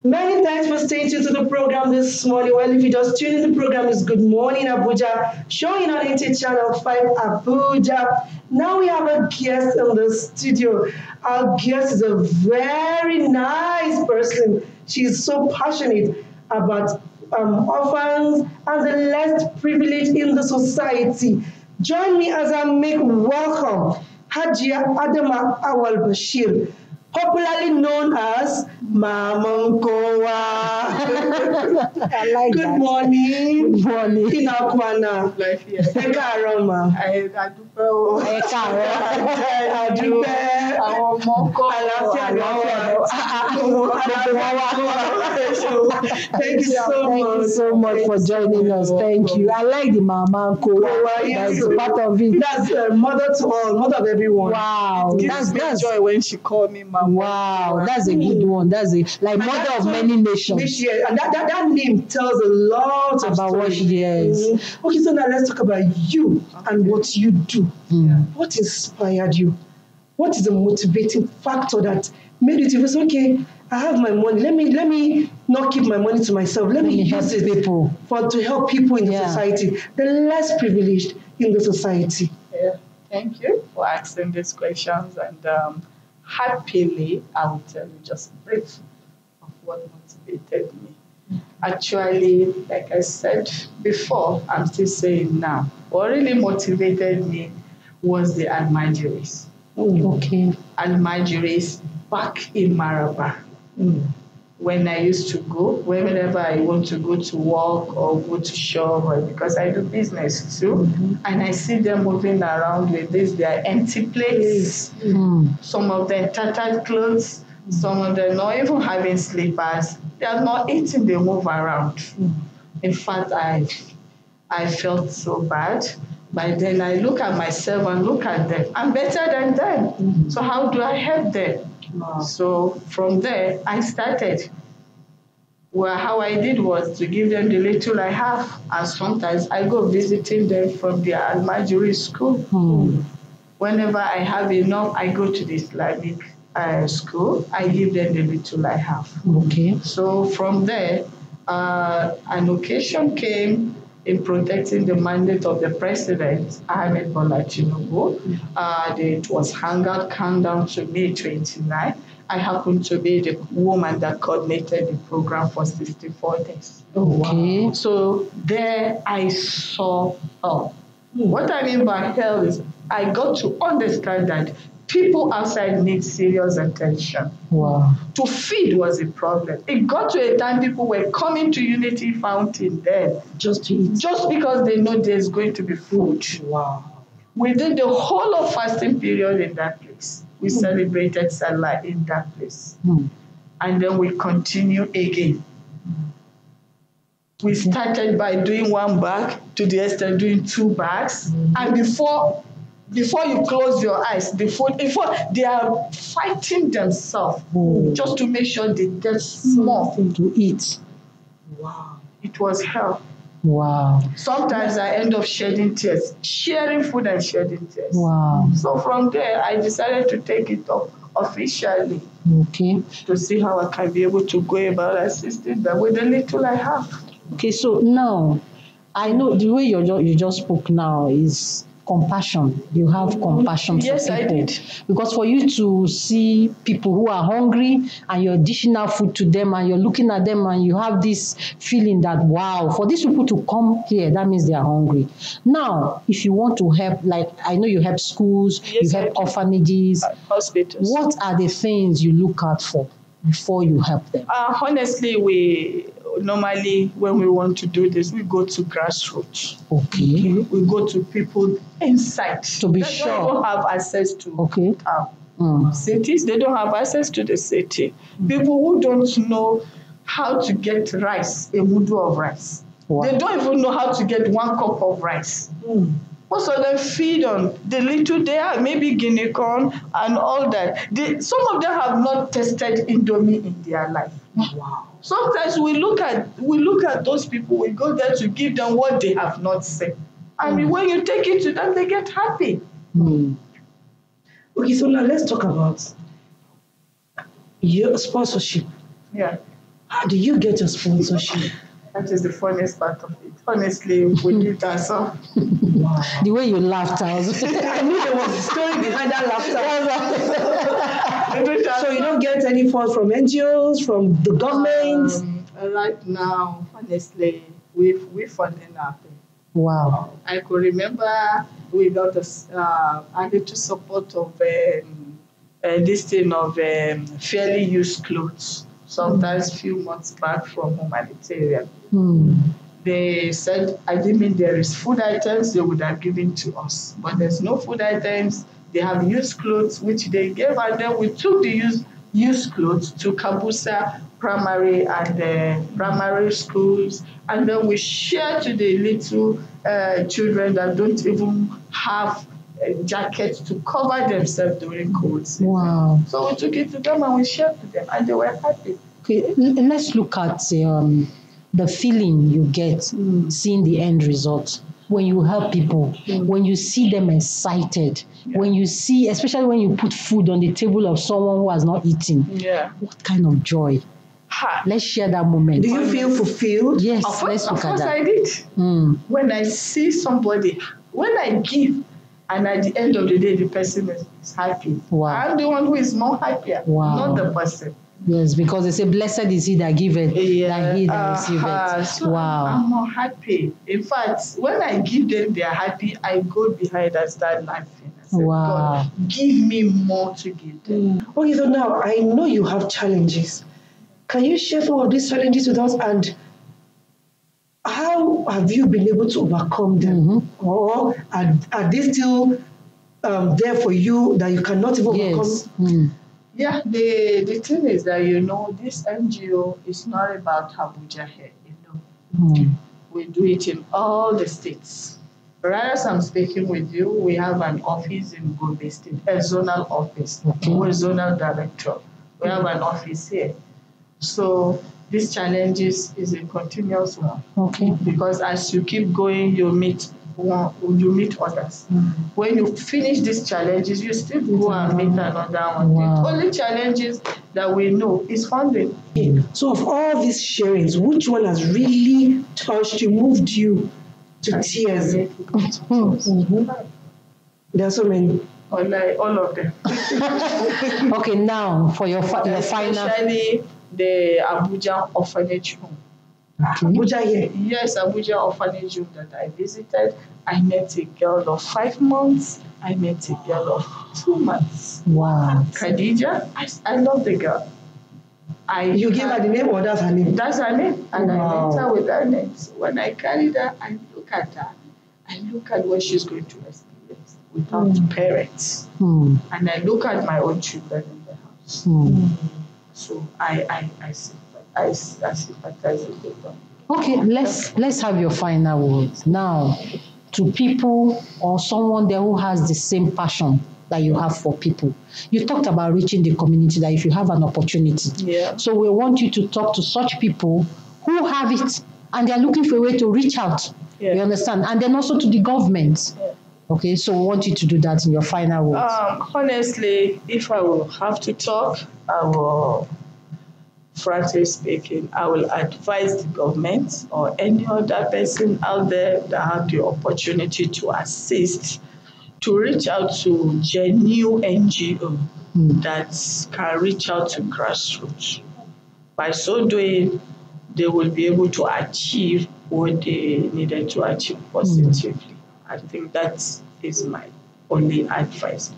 Many thanks for staying tuned to the program this morning. Well, if you just tuned in, the program is Good Morning Abuja, showing on NT Channel 5 Abuja. Now we have a guest in the studio. Our guest is a very nice person. She is so passionate about orphans and the less privileged in the society. Join me as I make welcome Hajia Adama Awal Bashir, popularly known as Mamankowa. I like Good that. morning. Good morning. Kinakwana. Ẹ káàárọ̀ ma. Adúpẹ́ o. Ẹ káàárọ̀. Adúpẹ́. Àwọn ọmọ ń kọ́ Àlàáfíà ni wọ́n wà. Thank you so Thank much. you so much for joining us. Thank you. I like the mama Kowa. That's part of it. That's mother to all, mother of everyone. Wow. It gives me joy when she called me mama. Wow. That's a good one. That's like mother of many nations. And that name tells a lot About what she is. Okay, so now let's talk about you and what you do. What inspired you? What is the motivating factor that made you to say, okay, I have my money. Let me not keep my money to myself. Let me help use it people to help people in the society, the less privileged in the society. Yeah. Thank you for asking these questions, and happily I will tell you just brief of what motivated me. Actually, like I said before, I'm still saying now, what really motivated me was the Almajiris. Okay. Almajiris back in Maraba. When I used to go, whenever I want to go to work or go to shop, or because I do business too, and I see them moving around with this, their empty plates, some of them tattered clothes, some of them not even having slippers. They are not eating, they move around. In fact, I felt so bad. By then I look at myself and look at them. I'm better than them. So how do I help them? So from there, I started. Well, how I did was to give them the little I have. And sometimes I go visiting them from their Almajiri school. Whenever I have enough, I go to the Islamic school. I give them the little I have. Okay. So from there, an occasion came in protecting the mandate of the president, Ahmed Bola Tinubu. It was countdown to May 29. I happened to be the woman that coordinated the program for 64 days. Okay. Wow. So there I saw help. What I mean by help is I got to understand that people outside need serious attention. Wow. To feed was a problem. It got to a time people were coming to Unity Fountain there Just to eat. just because they know there's going to be food. Wow. We did the whole of fasting period in that place. We celebrated Salah in that place. And then we continue again. We started by doing one bag to the extent doing 2 bags. And before you close your eyes, before they are fighting themselves just to make sure they get small to eat. Wow. It was hell. Wow. Sometimes I end up shedding tears, sharing food and shedding tears. Wow. So from there, I decided to take it up officially. Okay. To see how I can be able to go about assisting them with the little I have. Okay, so now, I know the way you just spoke now is compassion. You have compassion for people. Yes, I did. Because for you to see people who are hungry and you're dishing out food to them and you're looking at them and you have this feeling that, wow, for these people to come here, that means they are hungry. Now, if you want to help, like I know you help schools, Yes, you help orphanages, hospitals. what are the things you look out for before you help them? Honestly, we normally, when we want to do this, we go to grassroots. Okay. We go to people inside. To be sure. They don't have access to Okay. cities. They don't have access to the city. People who don't know how to get rice, a mudu of rice. Wow. They don't even know how to get 1 cup of rice. Most of them feed on the little they have, maybe guinea corn and all that. Some of them have not tested Indomie in their life. Wow. Sometimes we look at those people, we go there to give them what they have not seen. I mean, when you take it to them, they get happy. Okay, so now let's talk about your sponsorship. Yeah. How do you get your sponsorship? That is the funniest part of it. Honestly, we did that. So Wow. The way you laughed, I was. I knew there was a story behind that laughter. we did that. So you don't get any funds from NGOs, from the government? Right now, honestly, we funding nothing. Wow. I could remember we got a little support of this thing of fairly used clothes. Sometimes few months back from humanitarian. They said, I didn't mean there is food items they would have given to us, but there's no food items. They have used clothes which they gave, and then we took the used clothes to Kabusa primary and primary schools, and then we share to the little children that don't even have jackets to cover themselves during cold season. Wow. So we took it to them and we shared to them, and they were happy. Okay, let's look at the feeling you get seeing the end result. When you help people, when you see them excited, when you see, especially when you put food on the table of someone who has not eaten, what kind of joy? Let's share that moment. Do you feel fulfilled? Yes, Of let's look at course that. I did. When I see somebody, when I give, and at the end of the day, the person is happy. Wow. I'm the one who is more happier, Wow. not the person. Yes, because they say, blessed is he that giveth, than he that receiveth. So Wow. I'm more happy. In fact, when I give them, they're happy, I go behind and start laughing. I say, Wow. God, give me more to give them. Okay, so now I know you have challenges. Can you share some of these challenges with us, and how have you been able to overcome them? Or are they still there for you that you cannot even Yes. overcome? Yeah, the thing is that, this NGO is not about Abuja here, We do it in all the states. Right as I'm speaking with you, we have an office in Gombe State, a zonal office, we're zonal director. We have an office here. So these challenges is a continuous one. Okay. Because as you keep going, you meet others. When you finish these challenges, you still go and meet another one. Wow. The only challenges that we know is funding. So of all these sharings, which one has really touched you, moved you to tears? There are so many. All of them. Okay, now for your final. Especially the Abuja orphanage home. Abuja here. Yes, Abuja orphanage home that I visited. I met a girl of 5 months. I met a girl of 2 months. Wow. Khadija, I love the girl. You gave her the name, or that's her name? That's her name. And Wow. I met her with her name. So when I carried her, I look at her. I look at what she's going to experience without parents. And I look at my own children in the house. So I sympathize with them. Okay, let's have your final words now to people or someone there who has the same passion that you have for people. You talked about reaching the community, that if you have an opportunity. Yeah. So we want you to talk to such people who have it and they're looking for a way to reach out. Yeah. You understand? And then also to the government. Yeah. Okay, so we want you to do that in your final words. Honestly, if I will have to talk, I will, frankly speaking, I will advise the government or any other person out there that have the opportunity to assist to reach out to genuine NGO that can reach out to grassroots. By so doing, they will be able to achieve what they needed to achieve positively. I think that is my only advice.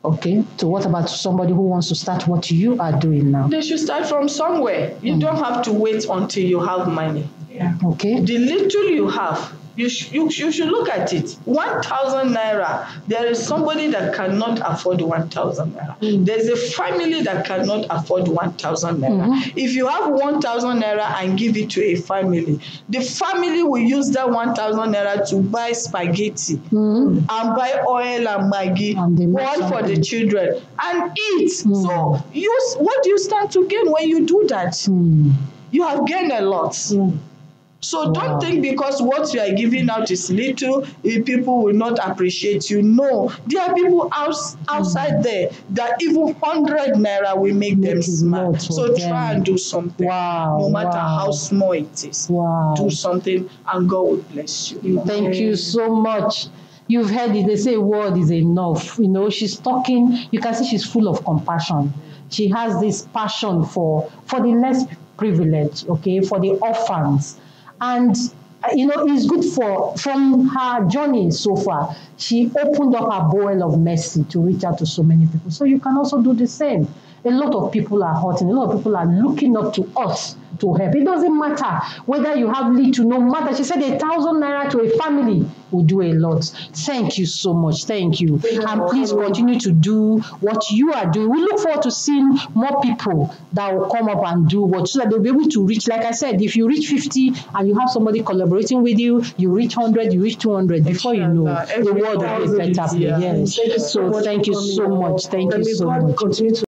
Okay, so what about somebody who wants to start what you are doing now? They should start from somewhere. You don't have to wait until you have money. Yeah. Okay. The little you have, you should look at it. 1,000 naira. There is somebody that cannot afford 1,000 naira. There's a family that cannot afford 1,000 naira. If you have 1,000 naira and give it to a family, the family will use that 1,000 naira to buy spaghetti and buy oil and Maggi, one for the children, and eat. So what do you stand to gain when you do that? You have gained a lot. So don't think because what you are giving out is little, people will not appreciate you. No, there are people outside there that even 100 naira will make them smile. So try and do something. Wow. No matter how small it is. Wow. Do something and God will bless you. Thank you so much. You've heard it. They say word is enough. You know, she's talking. You can see she's full of compassion. She has this passion for the less privileged, okay, for the orphans. And you know, it's good from her journey so far. She opened up her bowel of mercy to reach out to so many people. So you can also do the same. A lot of people are hurting. A lot of people are looking up to us to help. It doesn't matter whether you have little, no matter. She said 1,000 naira to a family will do a lot. Thank you so much. Thank you. And please continue to do what you are doing. We look forward to seeing more people that will come up and do what, so that they'll be able to reach. Like I said, if you reach 50 and you have somebody collaborating with you, you reach 100, you reach 200. Before you know, the world will be a better place. Yes. So thank you so much. Thank you so much.